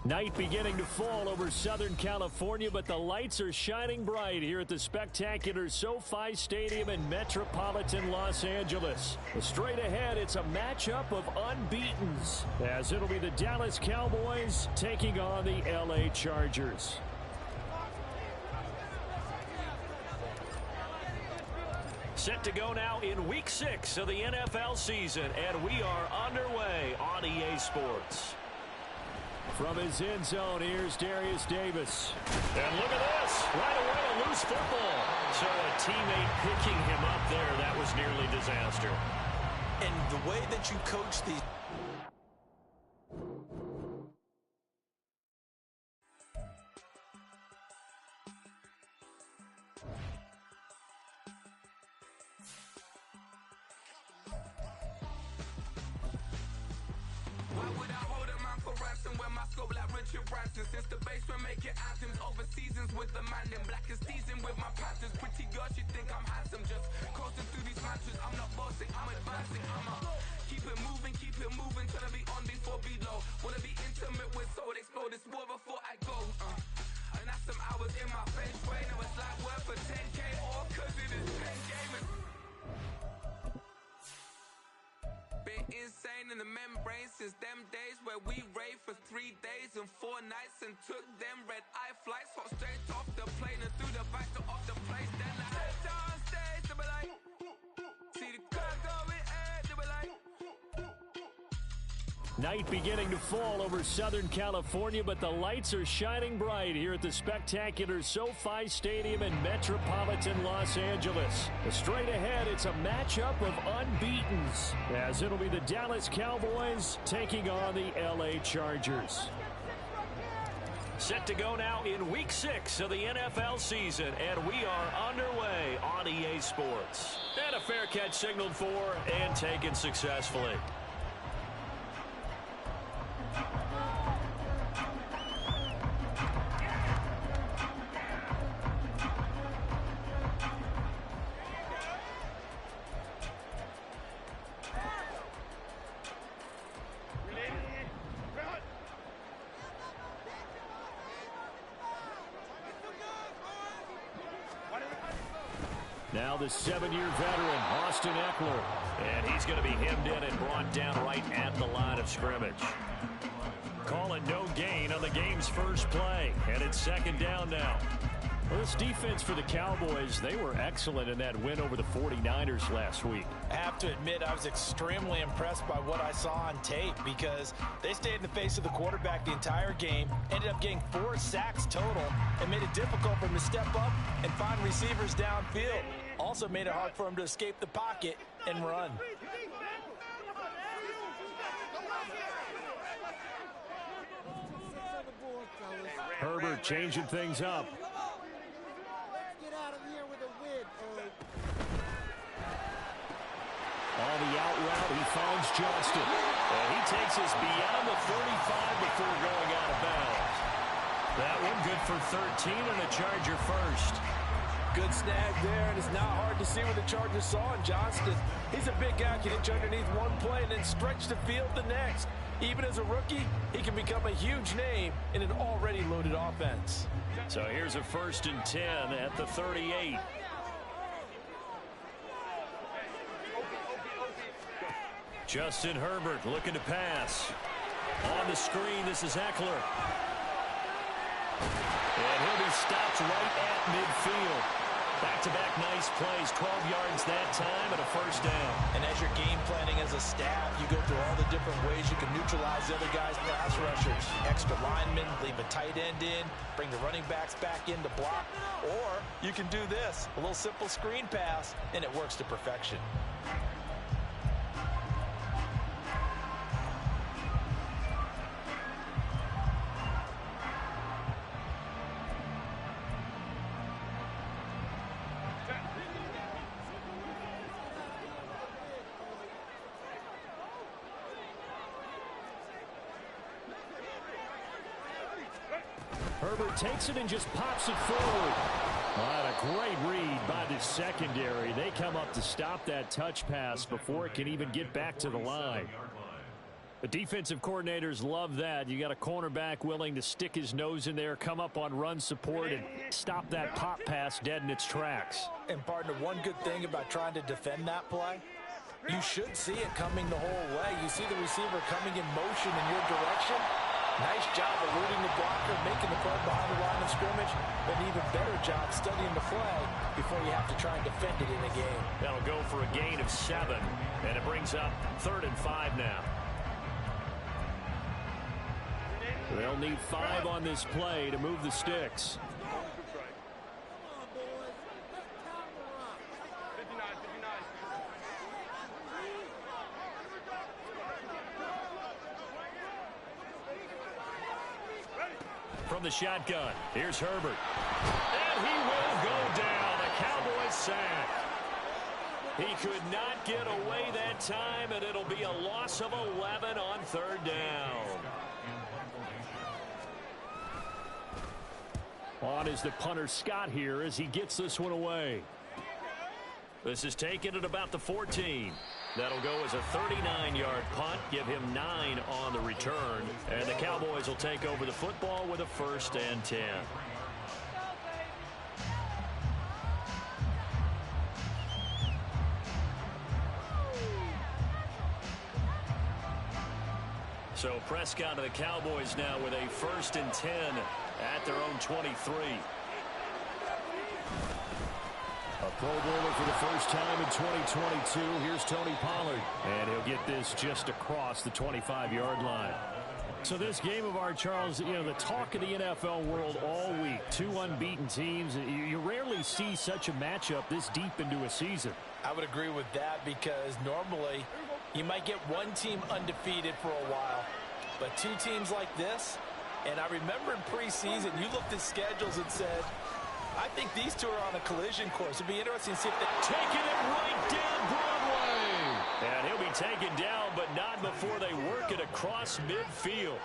Night beginning to fall over Southern California, but the lights are shining bright here at the spectacular SoFi Stadium in metropolitan Los Angeles. Straight ahead, it's a matchup of unbeatens, as it'll be the Dallas Cowboys taking on the LA Chargers. Set to go now in Week 6 of the NFL season, and we are underway on EA Sports. From his end zone, here's Darius Davis. And look at this. Right away, a loose football. So a teammate picking him up there, that was nearly disaster. And the way that you coach these... Since the basement making anthems over seasons with the man in black is seasoned with my patterns. Pretty girl, she think I'm handsome. Just coasting through these matches. I'm not bossing, I'm advancing. I'ma keep it moving, trying to be on before below. Wanna be intimate with soul, explode this war before I go. And that's some hours in my face way. Now it's like work for 10K all cause it is 10 gaming. Been insane in the membrane since them days where we raved for 3 days and 4 nights and took them red-eye flights, hot straight off the plane and through the back door of the place. Then I head on stage, they be like, see the crowd going, they be like. Night beginning to fall over Southern California, but the lights are shining bright here at the spectacular SoFi Stadium in metropolitan Los Angeles. Straight ahead, it's a matchup of unbeatens, as it'll be the Dallas Cowboys taking on the LA Chargers. Set to go now in Week 6 of the NFL season, and we are underway on EA Sports. And a fair catch signaled for and taken successfully. Now the 7-year veteran, Austin Eckler. And he's going to be hemmed in and brought down right at the line of scrimmage. Calling no gain on the game's first play. And it's second down now. Well, this defense for the Cowboys, they were excellent in that win over the 49ers last week. I have to admit, I was extremely impressed by what I saw on tape because they stayed in the face of the quarterback the entire game, ended up getting 4 sacks total, and made it difficult for him to step up and find receivers downfield. Also made it hard for him to escape the pocket and run. Herbert changing things up. On the out route, he finds Johnston. And he takes us beyond the 35 before going out of bounds. That one good for 13 and a Charger first. Good snag there, and it's not hard to see what the Chargers saw in Johnston. He's a big guy, can hitch underneath one play and then stretch the field the next. Even as a rookie, he can become a huge name in an already loaded offense. So here's a 1st and 10 at the 38. Justin Herbert looking to pass. On the screen, this is Eckler. And he'll be stopped right at midfield. Back-to-back nice plays, 12 yards that time and a first down. And as you're game planning as a staff, you go through all the different ways you can neutralize the other guy's pass rushers. Extra linemen, leave a tight end in, bring the running backs back in to block. Or you can do this, a little simple screen pass, and it works to perfection. Herbert takes it and just pops it forward. What a great read by the secondary. They come up to stop that touch pass before it can even get back to the line. The defensive coordinators love that. You got a cornerback willing to stick his nose in there, come up on run support, and stop that pop pass dead in its tracks. And partner, one good thing about trying to defend that play, you should see it coming the whole way. You see the receiver coming in motion in your direction. Nice job eluding the blocker, making the play behind the line of scrimmage. But an even better job studying the play before you have to try and defend it in a game. That'll go for a gain of 7, and it brings up 3rd and 5 now. They'll need 5 on this play to move the sticks. From the shotgun, here's Herbert. And he will go down. A Cowboys sack. He could not get away that time, and it'll be a loss of 11 on 3rd down. On is the punter Scott here as he gets this one away. This is taken at about the 14. That'll go as a 39-yard punt, give him 9 on the return. And the Cowboys will take over the football with a 1st and 10. So Prescott of the Cowboys now with a 1st and 10 at their own 23. A Pro Bowler for the first time in 2022. Here's Tony Pollard. And he'll get this just across the 25-yard line. So this game of ours, Charles, you know, the talk of the NFL world all week. 2 unbeaten teams. You rarely see such a matchup this deep into a season. I would agree with that because normally you might get one team undefeated for a while. But 2 teams like this, and I remember in preseason you looked at schedules and said, I think these 2 are on a collision course. It'd be interesting to see if they're taking it right down Broadway. And he'll be taken down, but not before they work it across midfield.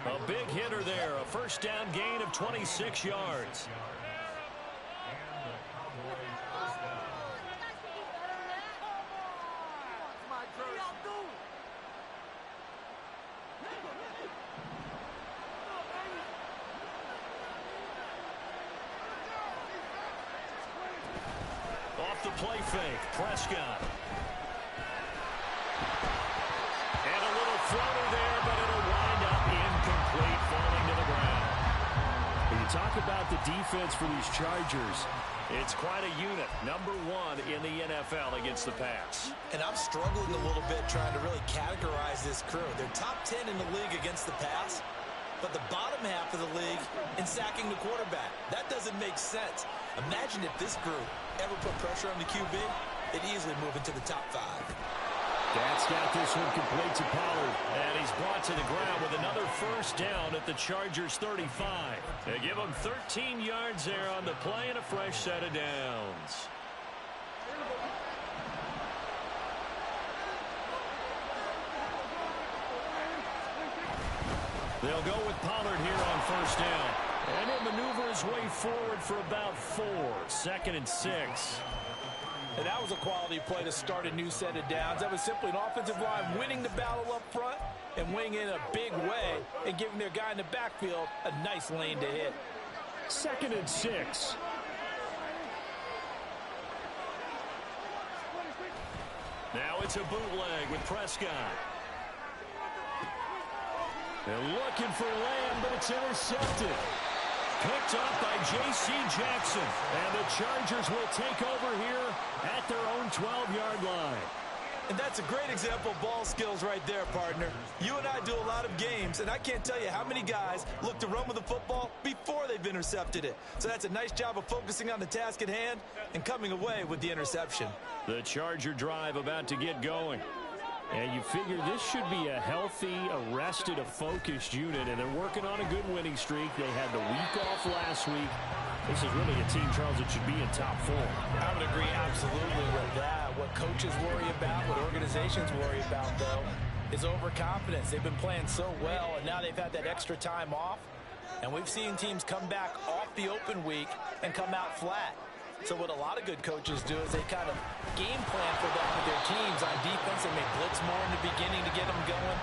A big hitter there. A 1st down gain of 26 yards. Off the play fake, Prescott. And a little floater there, but it'll wind up incomplete, falling to the ground. When you talk about the defense for these Chargers, it's quite a unit. Number 1 in the NFL against the pass. And I'm struggling a little bit trying to really categorize this crew. They're top 10 in the league against the pass, but the bottom half of the league in sacking the quarterback. That doesn't make sense. Imagine if this group ever put pressure on the QB, they'd easily move into the top 5. That's got this one complete to Pollard. And he's brought to the ground with another 1st down at the Chargers 35. They give him 13 yards there on the play and a fresh set of downs. They'll go with Pollard here on 1st down. And he'll maneuver his way forward for about 4. 2nd and 6. And that was a quality play to start a new set of downs. That was simply an offensive line winning the battle up front and winning in a big way and giving their guy in the backfield a nice lane to hit. 2nd and 6. Now it's a bootleg with Prescott. They're looking for Lamb, but it's intercepted. Picked up by J.C. Jackson. And the Chargers will take over here at their own 12-yard line. And that's a great example of ball skills right there, partner. You and I do a lot of games, and I can't tell you how many guys look to run with the football before they've intercepted it. So that's a nice job of focusing on the task at hand and coming away with the interception. The Charger drive about to get going. And you figure this should be a healthy, arrested, a focused unit, and they're working on a good winning streak. They had the week off last week. This is really a team, Charles, that should be in top 4. I would agree absolutely with that. What coaches worry about, what organizations worry about, though, is overconfidence. They've been playing so well, and now they've had that extra time off. And we've seen teams come back off the open week and come out flat. So what a lot of good coaches do is they kind of game plan for that with their teams on defense. They may blitz more in the beginning to get them going.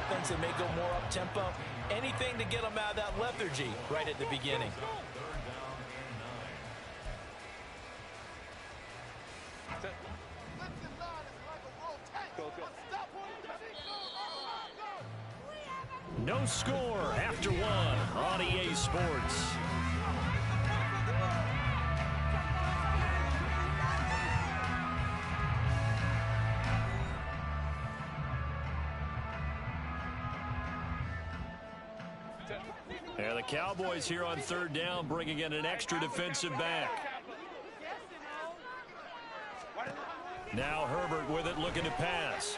offense. They may go more up-tempo. Anything to get them out of that lethargy right at the beginning. No score after one on EA Sports. And the Cowboys here on third down, bringing in an extra defensive back. Now Herbert with it, looking to pass.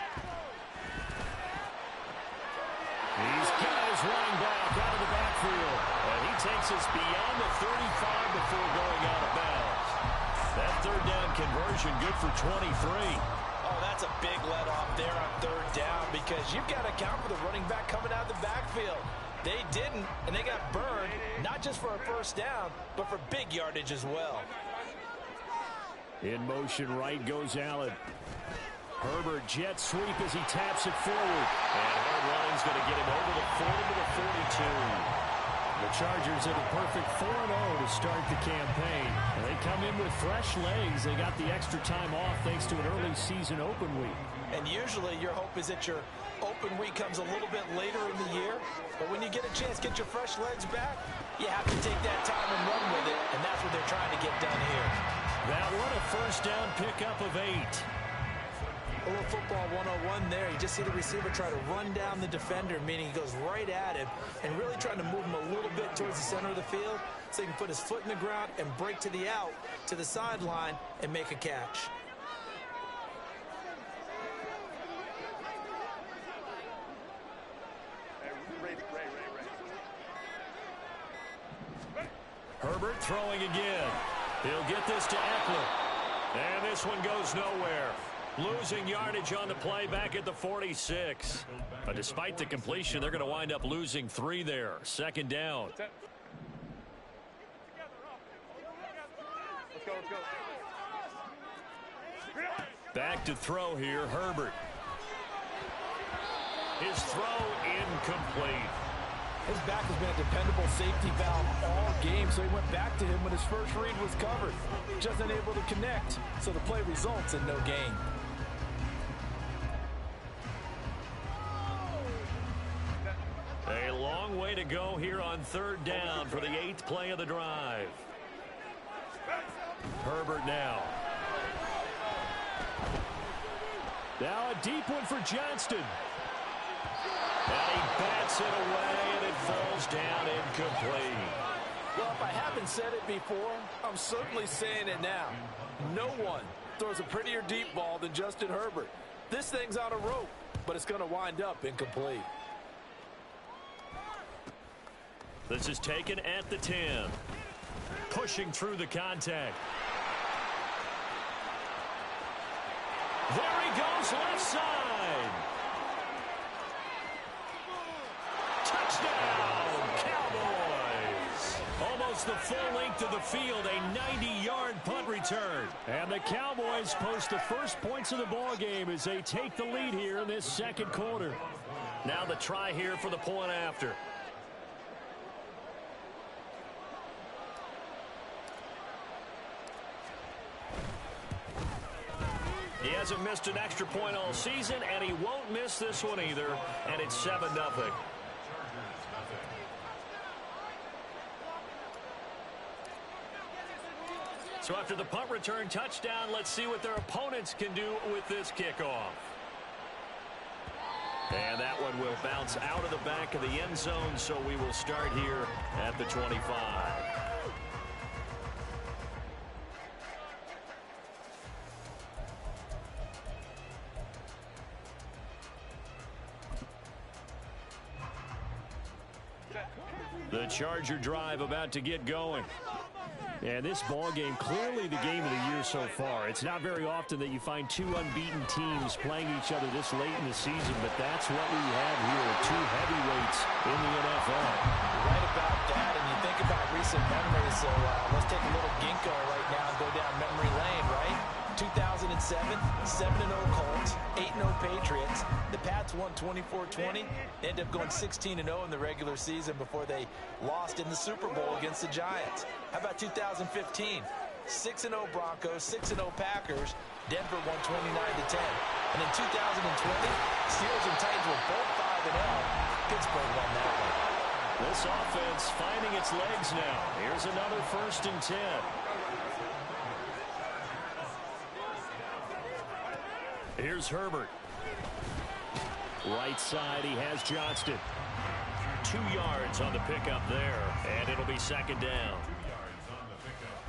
He's got his running back out of the backfield. And he takes us beyond the 35 before going out of bounds. That third down conversion good for 23. Oh, that's a big let off there on third down because you've got to account for the running back coming out of the backfield. They didn't, and they got burned, not just for a first down, but for big yardage as well. In motion right goes Allen. Herbert jet sweep as he taps it forward. And hard running's going to get him over the 40 to the 42. The Chargers have a perfect 4-0 to start the campaign. And they come in with fresh legs. They got the extra time off thanks to an early season open week. And usually your hope is that your open week comes a little bit later in the year. But when you get a chance to get your fresh legs back, you have to take that time and run with it. And that's what they're trying to get done here. That one a first down pickup of 8. A little football 101 there. You just see the receiver try to run down the defender, meaning he goes right at him and really trying to move him a little bit towards the center of the field so he can put his foot in the ground and break to the out, to the sideline, and make a catch. Herbert throwing again. He'll get this to Eckler. And this one goes nowhere. Losing yardage on the play back at the 46. But despite the completion, they're going to wind up losing 3 there. Second down. Back to throw here, Herbert. His throw incomplete. His back has been a dependable safety valve all game, so he went back to him when his first read was covered. Just unable to connect, so the play results in no gain. A long way to go here on third down for the 8th play of the drive. Herbert now. Now a deep one for Johnston. And he bats it away, and it falls down incomplete. Well, if I haven't said it before, I'm certainly saying it now. No one throws a prettier deep ball than Justin Herbert. This thing's on a rope, but it's going to wind up incomplete. This is taken at the 10. Pushing through the contact. There he goes, left side. Touchdown, Cowboys. Almost the full length of the field, a 90-yard punt return. And the Cowboys post the first points of the ball game as they take the lead here in this second quarter. Now the try here for the point after. He hasn't missed an extra point all season, and he won't miss this one either, and it's 7-0. So after the punt return touchdown, let's see what their opponents can do with this kickoff. And that one will bounce out of the back of the end zone, so we will start here at the 25. The Charger drive about to get going. And this ball game, clearly the game of the year so far. It's not very often that you find 2 unbeaten teams playing each other this late in the season, but that's what we have here, 2 heavyweights in the NFL. You're right about that, and you think about recent memories, so let's take a little ginkgo right now and go down memory lane, right? 2007, 7-0 Colts, 8-0 Patriots. The Pats won 24-20. They ended up going 16-0 in the regular season before they lost in the Super Bowl against the Giants. How about 2015? 6-0 Broncos, 6-0 Packers. Denver won 29-10. And in 2020, Steelers and Titans were both 5-0. Pittsburgh won that one. This offense finding its legs now. Here's another 1st and 10. Here's Herbert. Right side, he has Johnston. 2 yards on the pickup there, and it'll be 2nd down. 2 yards on the pickup.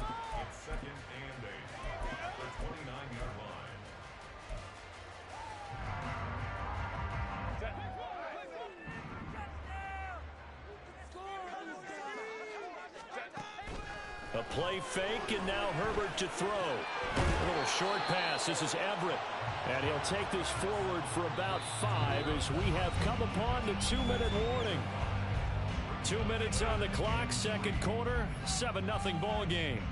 It's 2nd and 8 at the 29-yard line. A play fake, and now Herbert to throw. A little short pass. This is Everett. And he'll take this forward for about 5 as we have come upon the 2-minute warning. 2 minutes on the clock, 2nd quarter, 7-0 ball game.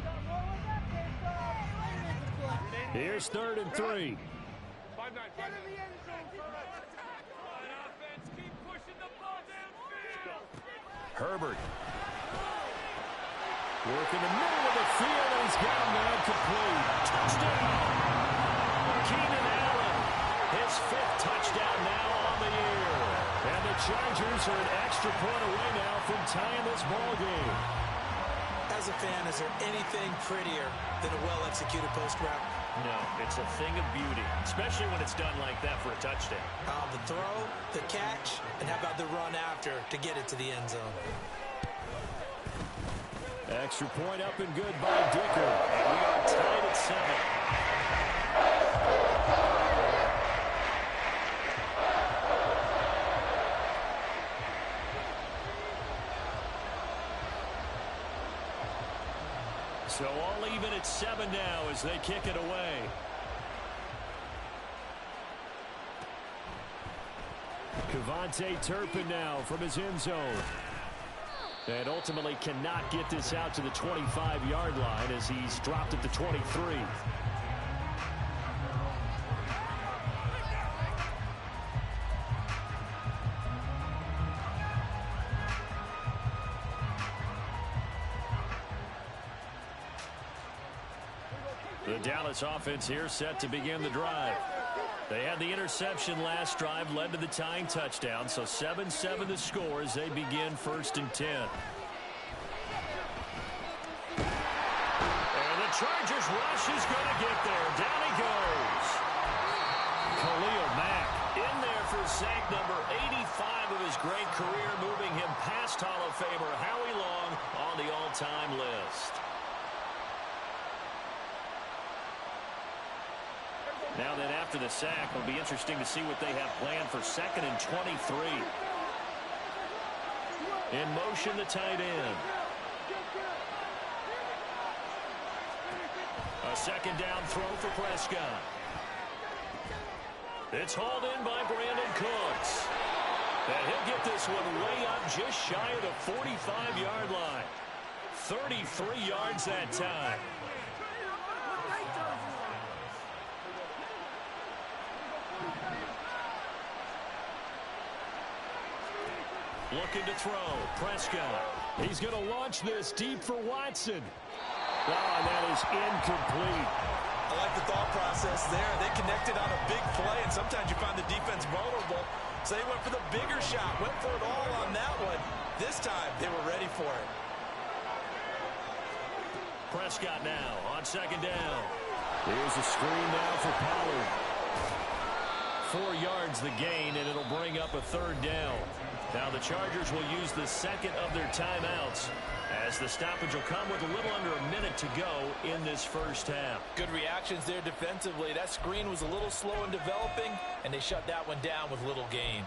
Here's 3rd and 3. Herbert. Work in the middle of the field, and he's got a man complete. Touchdown! Keenan Allen, his 5th touchdown now on the year. And the Chargers are an extra point away now from tying this ball game. As a fan, is there anything prettier than a well-executed post route? No, it's a thing of beauty, especially when it's done like that for a touchdown. The throw, the catch, and how about the run after to get it to the end zone? Extra point up and good by Dicker. And we are tied at 7. So all even at 7 now as they kick it away. Kevontae Turpin now from his end zone. And ultimately cannot get this out to the 25-yard line as he's dropped at the 23. The Dallas offense here set to begin the drive. They had the interception last drive, led to the tying touchdown, so 7-7 the score as they begin 1st and 10. And the Chargers rush is going to get there. Down he goes. Khalil Mack in there for sack number 85 of his great career, moving him past Hall of Famer Howie Long on the all-time list. Now then, after the sack, it'll be interesting to see what they have planned for 2nd and 23. In motion, the tight end. A 2nd down throw for Prescott. It's hauled in by Brandon Cooks. And he'll get this one way up just shy of the 45-yard line. 33 yards that time. Looking to throw. Prescott. He's going to launch this deep for Watson. Oh, and that is incomplete. I like the thought process there. They connected on a big play, and sometimes you find the defense vulnerable. So they went for the bigger shot, went for it all on that one. This time, they were ready for it. Prescott now on 2nd down. Here's a screen now for Pollard. 4 yards the gain, and it'll bring up a 3rd down. Now the Chargers will use the 2nd of their timeouts as the stoppage will come with a little under a minute to go in this 1st half. Good reactions there defensively. That screen was a little slow in developing, and they shut that one down with little gain.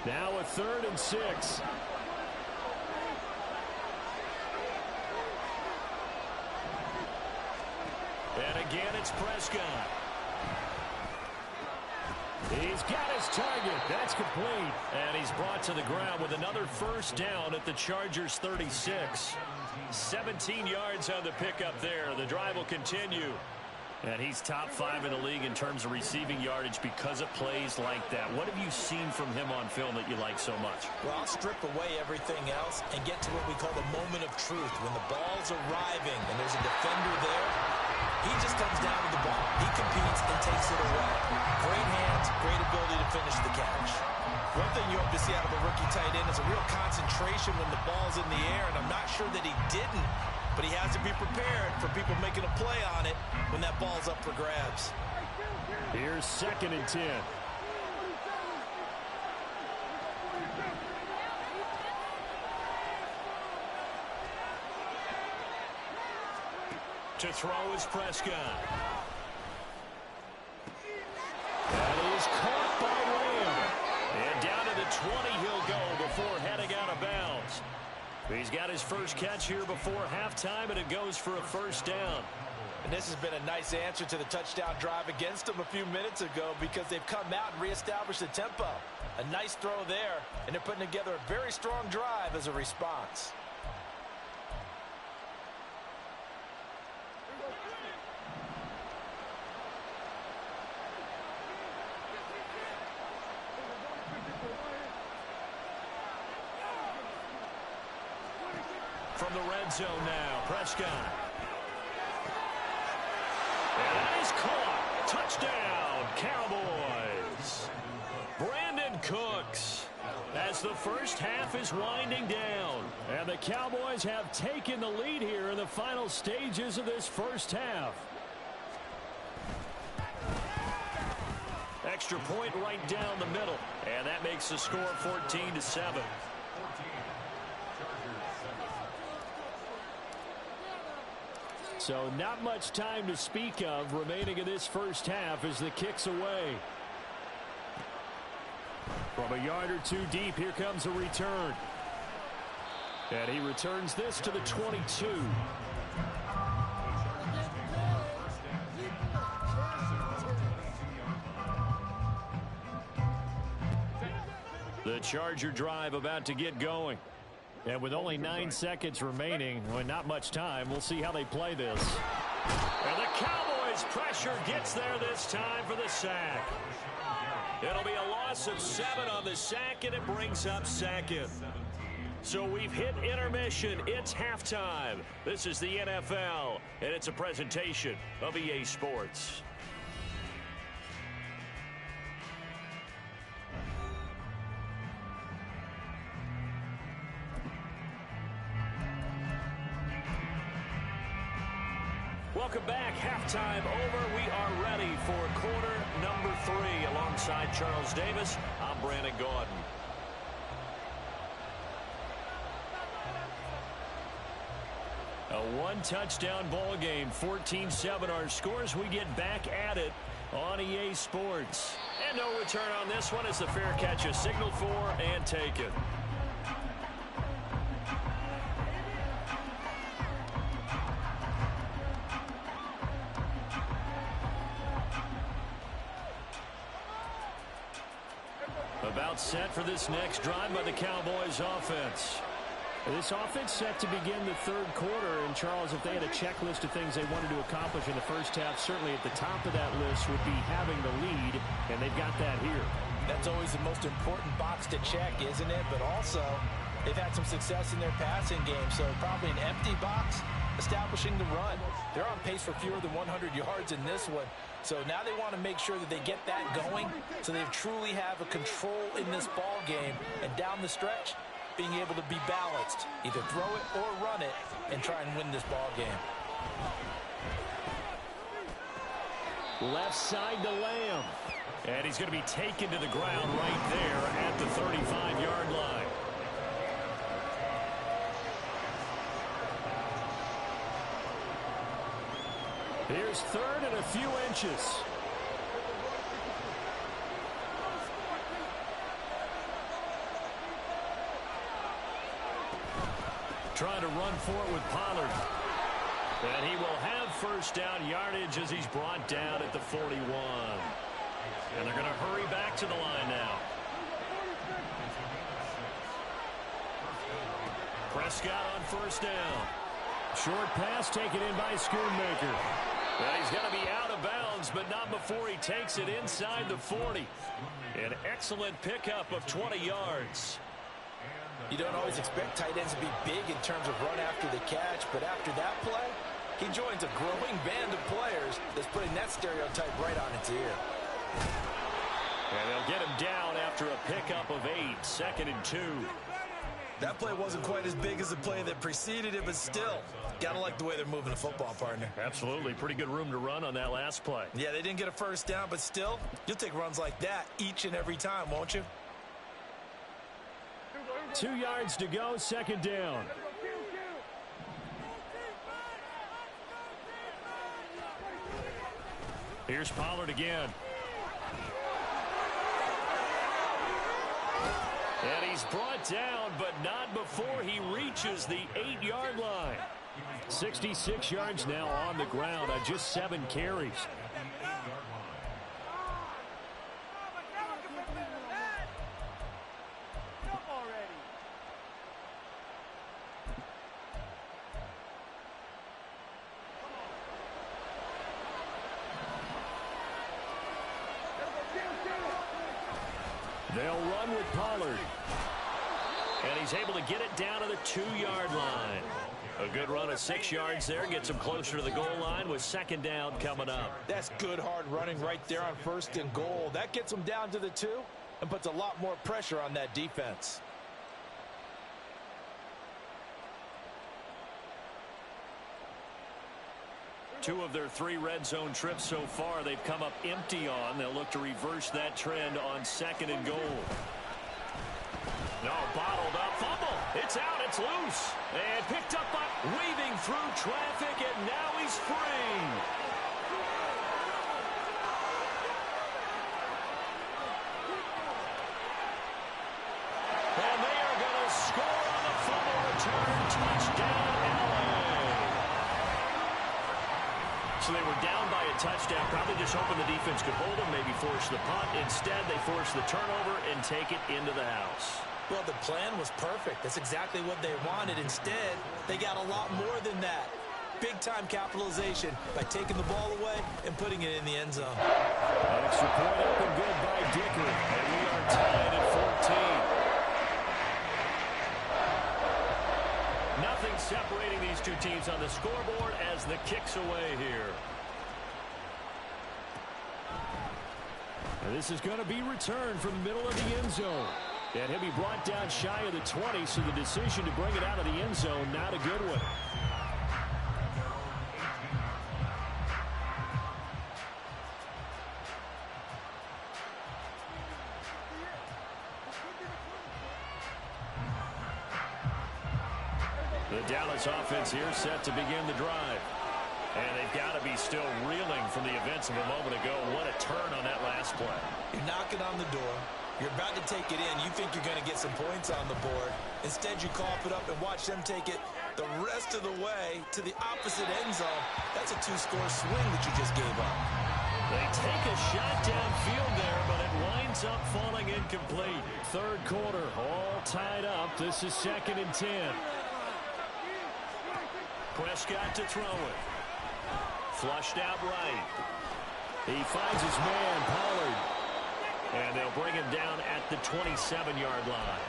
Now a 3rd and 6. And again, it's Prescott. He's got his target. That's complete. And he's brought to the ground with another first down at the Chargers' 36. 17 yards on the pickup there. The drive will continue. And he's top 5 in the league in terms of receiving yardage because of plays like that. What have you seen from him on film that you like so much? Well, I'll strip away everything else and get to what we call the moment of truth. When the ball's arriving and there's a defender there, he just comes down with the ball. He competes and takes it away. Great hands, great ability to finish the catch. One thing you hope to see out of a rookie tight end is a real concentration when the ball's in the air, and I'm not sure that he didn't. But he has to be prepared for people making a play on it when that ball's up for grabs. Here's 2nd and 10. To throw is Prescott. That is caught by Lamb. And down to the 20 he'll go before heading out of bounds. He's got his first catch here before halftime, and it goes for a first down. And this has been a nice answer to the touchdown drive against them a few minutes ago because they've come out and reestablished the tempo. A nice throw there, and they're putting together a very strong drive as a response. From the red zone now, Prescott. And that is caught. Touchdown, Cowboys. Brandon Cooks as the first half is winding down. And the Cowboys have taken the lead here in the final stages of this first half. Extra point right down the middle. And that makes the score 14-7. So not much time to speak of remaining in this first half as the kick's away. From a yard or two deep, here comes a return. And he returns this to the 22. The Charger drive about to get going. And with only 9 seconds remaining, well, not much time, we'll see how they play this. And the Cowboys' pressure gets there this time for the sack. It'll be a loss of 7 on the sack, and it brings up 2nd. So we've hit intermission. It's halftime. This is the NFL, and it's a presentation of EA Sports. Welcome back. Halftime over. We are ready for quarter number 3. Alongside Charles Davis, I'm Brandon Gaudin. A one-touchdown ball game, 14-7 our scores. We get back at it on EA Sports. And no return on this one as the fair catch is signaled for and taken. About set for this next drive by the Cowboys offense. This offense set to begin the third quarter, and Charles, if they had a checklist of things they wanted to accomplish in the first half, certainly at the top of that list would be having the lead, and they've got that here. That's always the most important box to check, isn't it? But also, they've had some success in their passing game, so probably an empty box, establishing the run. They're on pace for fewer than 100 yards in this one, so now they want to make sure that they get that going so they truly have a control in this ball game, and down the stretch, being able to be balanced, either throw it or run it, and try and win this ball game. Left side to Lamb. And he's going to be taken to the ground right there at the 35-yard line. Here's third and a few inches. Trying to run for it with Pollard. And he will have first down yardage as he's brought down at the 41. And they're going to hurry back to the line now. Prescott on first down. Short pass taken in by Schoonmaker. Well, he's going to be out of bounds, but not before he takes it inside the 40. An excellent pickup of 20 yards. You don't always expect tight ends to be big in terms of run after the catch, but after that play, he joins a growing band of players that's putting that stereotype right on its ear. And they'll get him down after a pickup of 8, 2nd and 2. That play wasn't quite as big as the play that preceded it, but still, gotta like the way they're moving the football, partner. Absolutely. Pretty good room to run on that last play. Yeah, they didn't get a first down, but still, you'll take runs like that each and every time, won't you? 2 yards to go, 2nd down. Here's Pollard again. And he's brought down, but not before he reaches the 8-yard line. 66 yards now on the ground on just 7 carries. They'll run with Pollard. And he's able to get it down to the 2-yard line. A good run of 6 yards there. Gets him closer to the goal line with 2nd down coming up. That's good hard running right there on 1st and goal. That gets him down to the 2 and puts a lot more pressure on that defense. Two of their 3 red zone trips so far they've come up empty on. They'll look to reverse that trend on 2nd and goal. No, bottled up, fumble. It's out, it's loose. And picked up by weaving through traffic, and now he's free. And they are going to score on the fumble return. Touchdown, LA. So they were down by a touchdown, probably just hoping the defense could hold them, maybe force the punt. Instead, they force the turnover and take it into the house. Well, the plan was perfect. That's exactly what they wanted. Instead, they got a lot more than that. Big-time capitalization by taking the ball away and putting it in the end zone. An extra point up and good by Dicker. And we are tied at 14. Nothing separating these two teams on the scoreboard as the kick's away here. And this is going to be returned from the middle of the end zone. And he'll be brought down shy of the 20, so the decision to bring it out of the end zone, not a good one. The Dallas offense here set to begin the drive. And they've got to be still reeling from the events of a moment ago. What a turn on that last play. You're knocking on the door. You're about to take it in. You think you're going to get some points on the board. Instead, you cough it up and watch them take it the rest of the way to the opposite end zone. That's a 2-score swing that you just gave up. They take a shot downfield there, but it winds up falling incomplete. 3rd quarter, all tied up. This is 2nd and 10. Prescott to throw it. Flushed out right. He finds his man, Pollard. And they'll bring him down at the 27-yard line.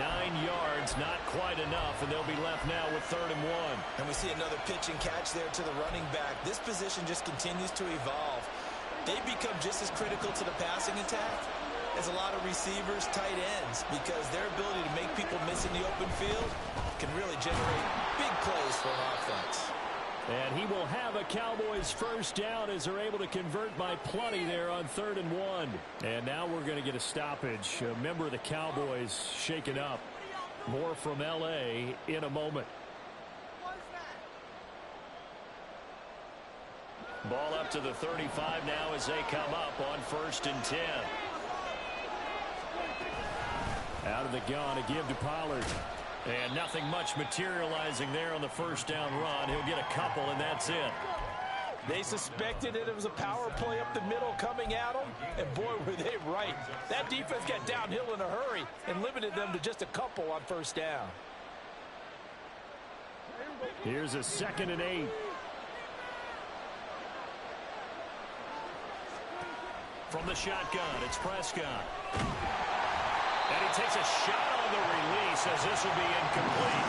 9 yards, not quite enough, and they'll be left now with 3rd and 1. And we see another pitch and catch there to the running back. This position just continues to evolve. They become just as critical to the passing attack as a lot of receivers, tight ends, because their ability to make people miss in the open field can really generate big plays for an offense. And he will have a Cowboys first down as they're able to convert by plenty there on 3rd and 1. And now we're going to get a stoppage. A member of the Cowboys shaken up. More from L.A. in a moment. Ball up to the 35 now as they come up on 1st and 10. Out of the gun, a give to Pollard. And nothing much materializing there on the first down run. He'll get a couple, and that's it. They suspected it was a power play up the middle coming at them, and boy, were they right. That defense got downhill in a hurry and limited them to just a couple on first down. Here's a 2nd and 8. From the shotgun, it's Prescott. And he takes a shot on the release as this will be incomplete.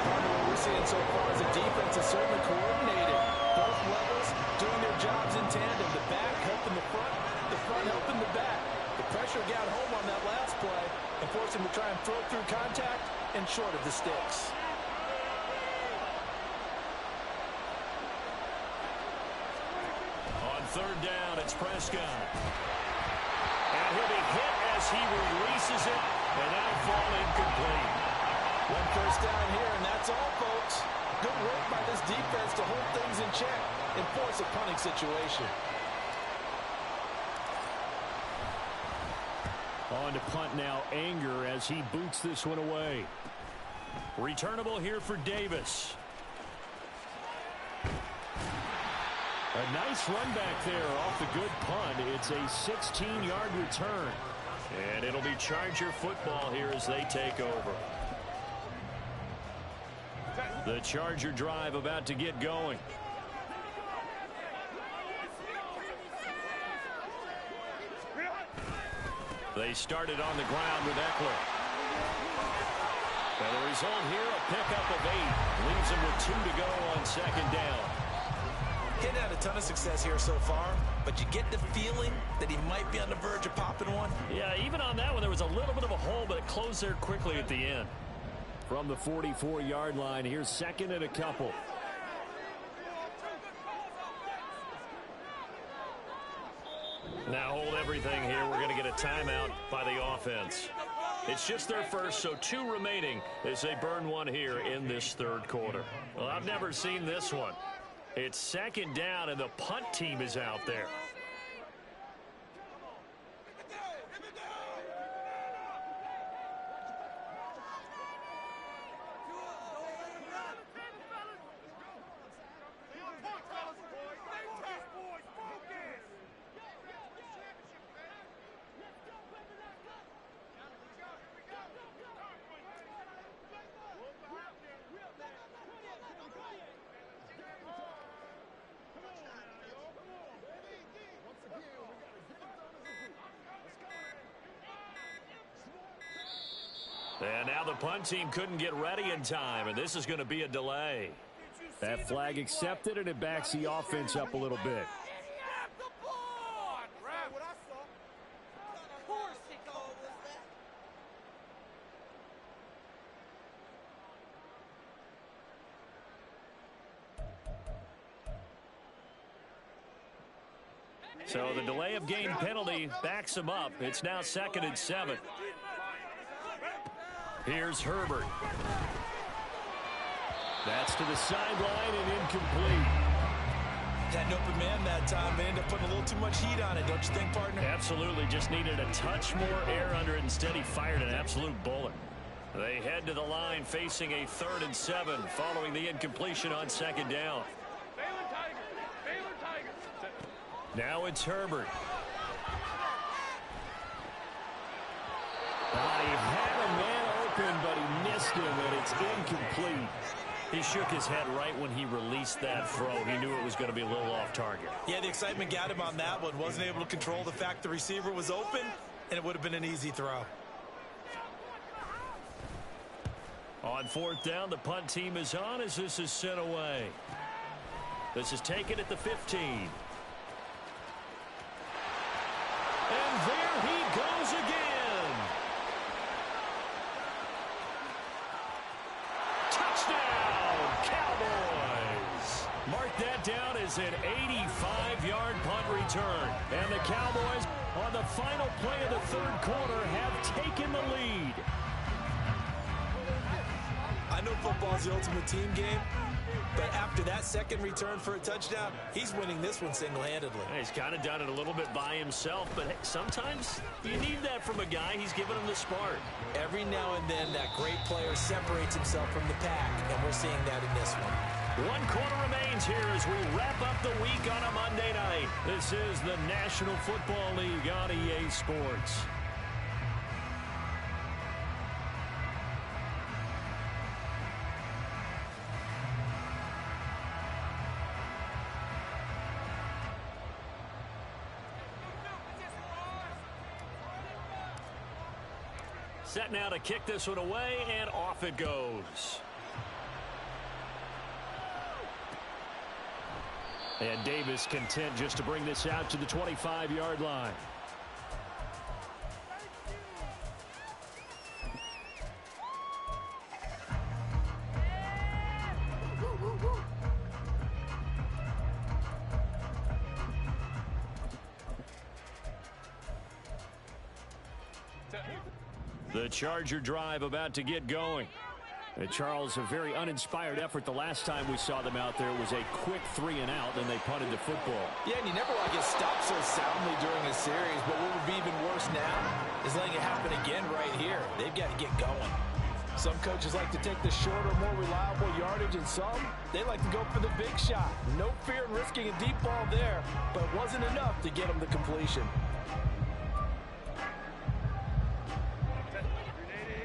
What we're seeing so far is the defense is certainly coordinated. Both levels doing their jobs in tandem. The back helping the front helping the back. The pressure got home on that last play and forced him to try and throw through contact and short of the sticks. On 3rd down, it's Prescott. And he'll be hit as he releases it, and that'll fall incomplete. One first down here, and that's all, folks. Good work by this defense to hold things in check and force a punting situation. On to punt now, Anger, as he boots this one away. Returnable here for Davis. A nice run back there off the good punt. It's a 16-yard return. And it'll be Charger football here as they take over. The Charger drive about to get going. They started on the ground with Eckler. And the result here, a pickup of 8. Leaves him with 2 to go on 2nd down. He's had a ton of success here so far, but you get the feeling that he might be on the verge of popping one. Yeah, even on that one, there was a little bit of a hole, but it closed there quickly at the end. From the 44-yard line, here's 2nd and a couple. Now hold everything here. We're going to get a timeout by the offense. It's just their first, so 2 remaining as they burn one here in this 3rd quarter. Well, I've never seen this one. It's 2nd down, and the punt team is out there. And now the punt team couldn't get ready in time, and this is going to be a delay. That flag accepted, and it backs the offense up a little bit. So the delay of game penalty backs him up. It's now 2nd and 7. Here's Herbert. That's to the sideline and incomplete. Had an open man that time. They ended up putting a little too much heat on it, don't you think, partner? Absolutely. Just needed a touch more air under it. Instead, he fired an absolute bullet. They head to the line facing a 3rd and 7 following the incompletion on 2nd down. Now it's Herbert. He had a man open, but he missed him, and it's incomplete. He shook his head right when he released that throw. He knew it was going to be a little off target. Yeah, the excitement got him on that one. Wasn't able to control the fact the receiver was open, and it would have been an easy throw. On 4th down, the punt team is on as this is sent away. This is taken at the 15. And there he goes again. Touchdown, Cowboys. Mark that down as an 85-yard punt return. And the Cowboys, on the final play of the 3rd quarter, have taken the lead. I know football's the ultimate team game, but after that second return for a touchdown, he's winning this one single-handedly. He's kind of done it a little bit by himself, but sometimes you need that from a guy. He's giving him the spark. Every now and then, that great player separates himself from the pack, and we're seeing that in this one. 1 quarter remains here as we wrap up the week on a Monday night. This is the National Football League on EA Sports. Set now to kick this one away, and off it goes. And Davis content just to bring this out to the 25-yard line. The Charger drive about to get going. And Charles, a very uninspired effort the last time we saw them out there. It was a quick 3 and out, and they punted the football. Yeah, and you never want to get stopped so soundly during a series, but what would be even worse now is letting it happen again right here. They've got to get going. Some coaches like to take the shorter, more reliable yardage, and some, they like to go for the big shot. No fear in risking a deep ball there, but it wasn't enough to get them the completion.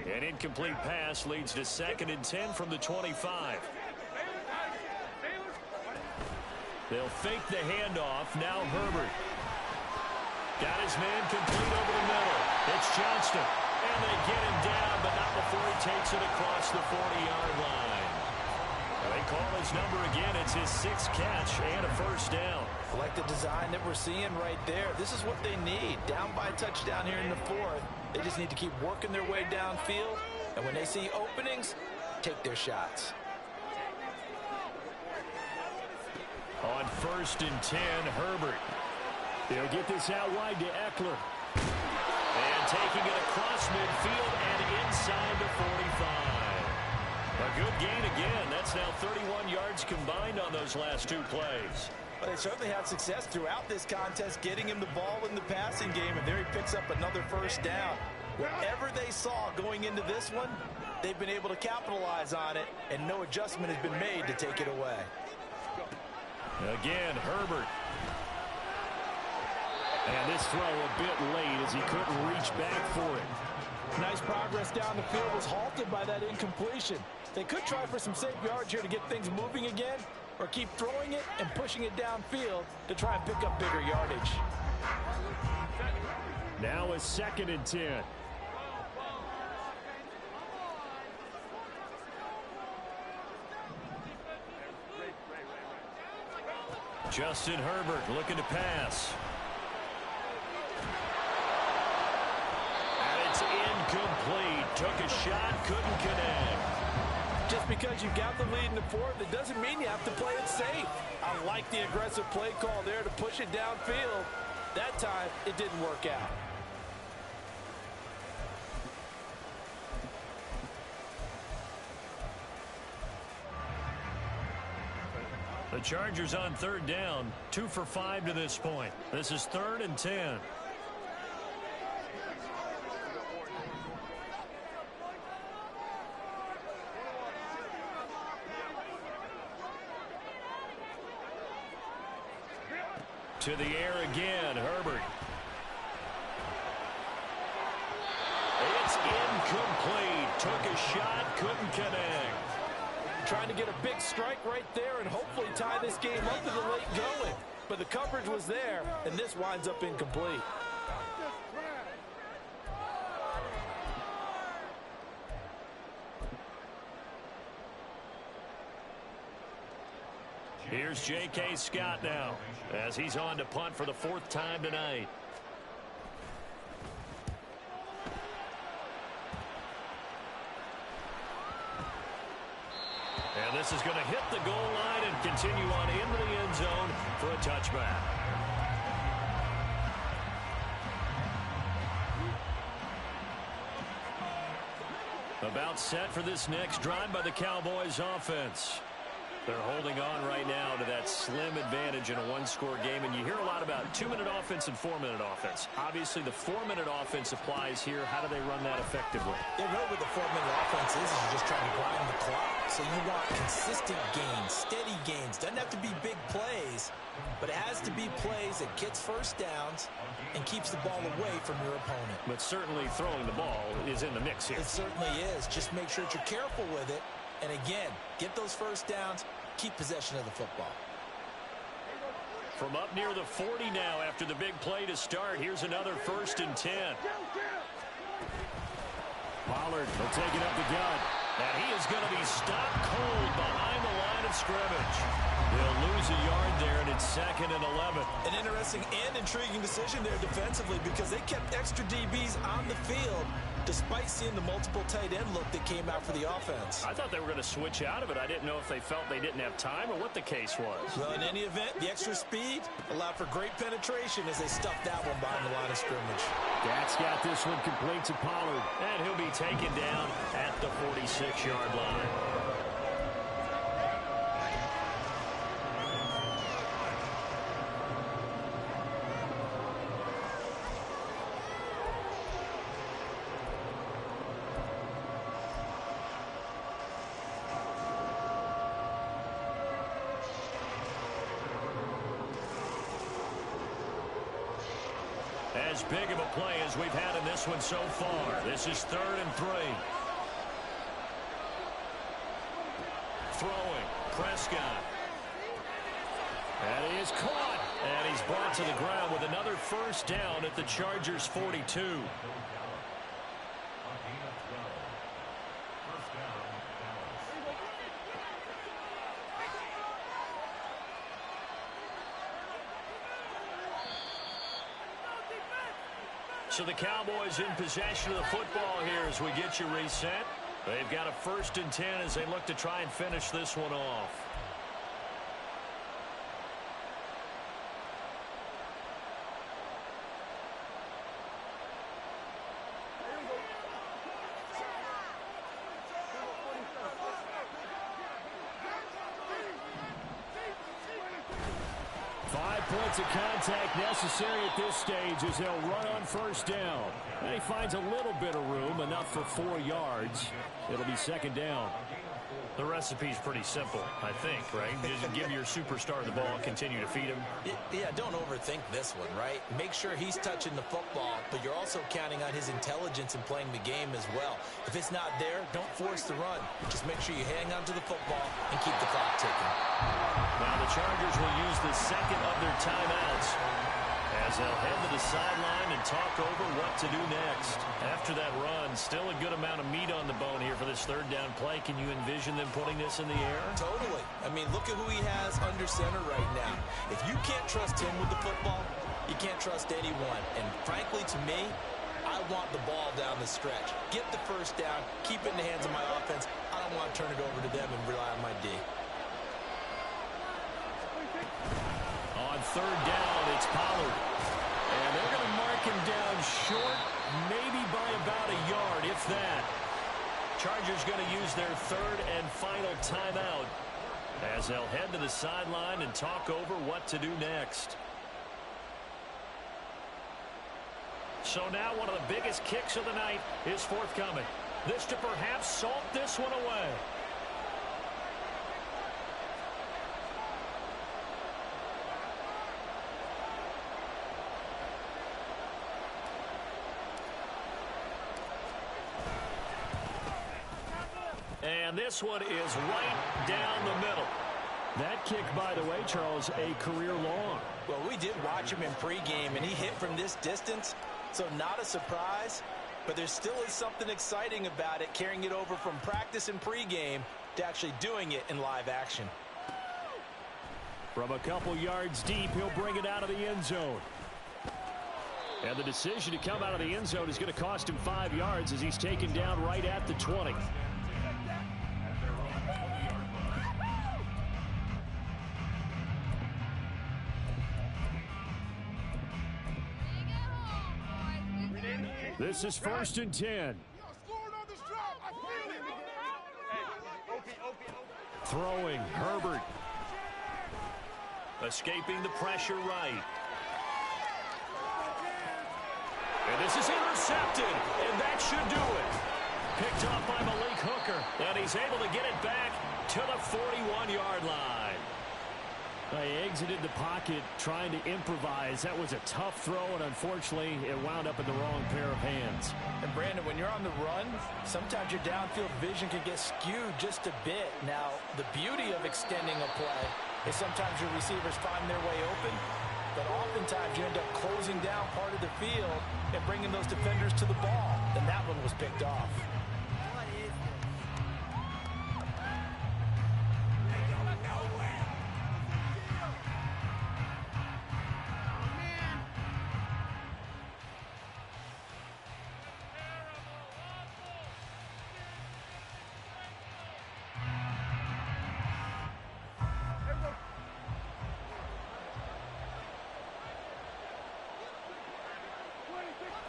An incomplete pass leads to 2nd and 10 from the 25. They'll fake the handoff. Now Herbert. Got his man complete over the middle. It's Johnston. And they get him down, but not before he takes it across the 40-yard line. They call his number again. It's his 6th catch and a first down. I like the design that we're seeing right there. This is what they need. Down by a touchdown here in the 4th. They just need to keep working their way downfield. And when they see openings, take their shots. On 1st and 10, Herbert. They'll get this out wide to Eckler. And taking it across midfield and inside the 45. A good gain again. That's now 31 yards combined on those last 2 plays. But they certainly had success throughout this contest, getting him the ball in the passing game, and there he picks up another first down. Whatever they saw going into this one, they've been able to capitalize on it, and no adjustment has been made to take it away. Again, Herbert. And this throw a bit late as he couldn't reach back for it. Nice progress down the field was halted by that incompletion. They could try for some safe yards here to get things moving again, or keep throwing it and pushing it downfield to try and pick up bigger yardage. Now a 2nd and 10. Justin Herbert looking to pass. And it's incomplete. Took a shot, couldn't connect. Just because you got the lead in the 4th, it doesn't mean you have to play it safe. I like the aggressive play call there to push it downfield. That time, it didn't work out. The Chargers on 3rd down, 2 for 5 to this point. This is 3rd and 10. To the air again, Herbert. It's incomplete. Took a shot, couldn't connect. Trying to get a big strike right there and hopefully tie this game up in the late going. But the coverage was there, and this winds up incomplete. Here's J.K. Scott now as he's on to punt for the 4th time tonight. And this is going to hit the goal line and continue on into the end zone for a touchback. About set for this next drive by the Cowboys offense. They're holding on right now to that slim advantage in a one-score game, and you hear a lot about 2-minute offense and 4-minute offense. Obviously, the 4-minute offense applies here. How do they run that effectively? Yeah, really what the 4-minute offense is you're just trying to grind the clock. So you want consistent gains, steady gains. Doesn't have to be big plays, but it has to be plays that gets first downs and keeps the ball away from your opponent. But certainly throwing the ball is in the mix here. It certainly is. Just make sure that you're careful with it. And again, get those first downs, keep possession of the football. From up near the 40 now after the big play to start, here's another 1st and 10. Pollard will take it up the gut. And he is going to be stopped cold behind the line of scrimmage. They'll lose a yard there, and it's 2nd and 11. An interesting and intriguing decision there defensively because they kept extra DBs on the field despite seeing the multiple tight end look that came out for the offense. I thought they were going to switch out of it. I didn't know if they felt they didn't have time or what the case was. Well, in any event, the extra speed allowed for great penetration as they stuffed that one behind the line of scrimmage. That's got this one complete to Pollard, and he'll be taken down at the 46-yard line. As big of a play as we've had in this one so far. This is 3rd and 3. Throwing. Prescott. And he is caught. And he's brought to the ground with another 1st down at the Chargers' 42. So the Cowboys in possession of the football here as we get you reset. They've got a 1st and 10 as they look to try and finish this one off. Points of contact necessary at this stage as they'll run on 1st down. And he finds a little bit of room, enough for 4 yards. It'll be 2nd down. The recipe's pretty simple, I think, right? Just give your superstar the ball, continue to feed him. Yeah, don't overthink this one, right? Make sure he's touching the football, but you're also counting on his intelligence in playing the game as well. If it's not there, don't force the run. Just make sure you hang on to the football and keep the clock ticking. Now the Chargers will use the 2nd of their timeouts as they'll head to the sideline and talk over what to do next. After that run, still a good amount of meat on the bone here for this 3rd down play. Can you envision them putting this in the air? Totally. I mean, look at who he has under center right now. If you can't trust him with the football, you can't trust anyone. And frankly, to me, I want the ball down the stretch. Get the 1st down, keep it in the hands of my offense. I don't want to turn it over to them and rely on my D. On 3rd down, it's Pollard. And they're going to mark him down short, maybe by about a yard, if that. Chargers going to use their 3rd and final timeout as they'll head to the sideline and talk over what to do next. So now one of the biggest kicks of the night is forthcoming. This to perhaps salt this one away. And this one is right down the middle. That kick, by the way, Charles, a career long. Well, we did watch him in pregame, and he hit from this distance, so not a surprise. But there still is something exciting about it, carrying it over from practice and pregame to actually doing it in live action. From a couple yards deep, he'll bring it out of the end zone. And the decision to come out of the end zone is going to cost him 5 yards as he's taken down right at the 20. This is 1st and 10. Throwing, Herbert. Escaping the pressure right. And this is intercepted, and that should do it. Picked off by Malik Hooker, and he's able to get it back to the 41-yard line. They exited the pocket trying to improvise. That was a tough throw, and unfortunately, it wound up in the wrong pair of hands. And Brandon, when you're on the run, sometimes your downfield vision can get skewed just a bit. Now, the beauty of extending a play is sometimes your receivers find their way open, but oftentimes you end up closing down part of the field and bringing those defenders to the ball. And that one was picked off.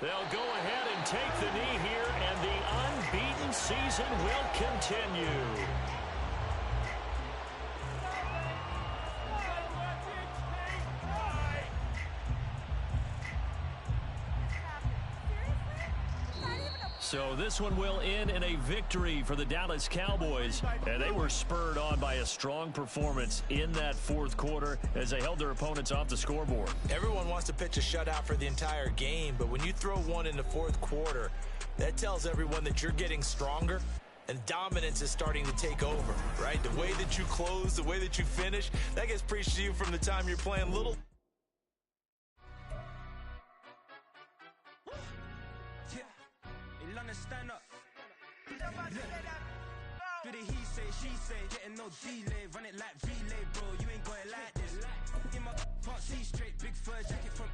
They'll go ahead and take the knee here, and the unbeaten season will continue. So this one will end in a victory for the Dallas Cowboys, and they were spurred on by a strong performance in that fourth quarter as they held their opponents off the scoreboard. Everyone wants to pitch a shutout for the entire game, but when you throw one in the fourth quarter, that tells everyone that you're getting stronger and dominance is starting to take over, right? The way that you close, the way that you finish, that gets preached to you from the time you're playing little. Stand up. Do the he say, she say, getting no delay, run it like relay, bro. You ain't got it like this. In my can't see straight, big fur jacket from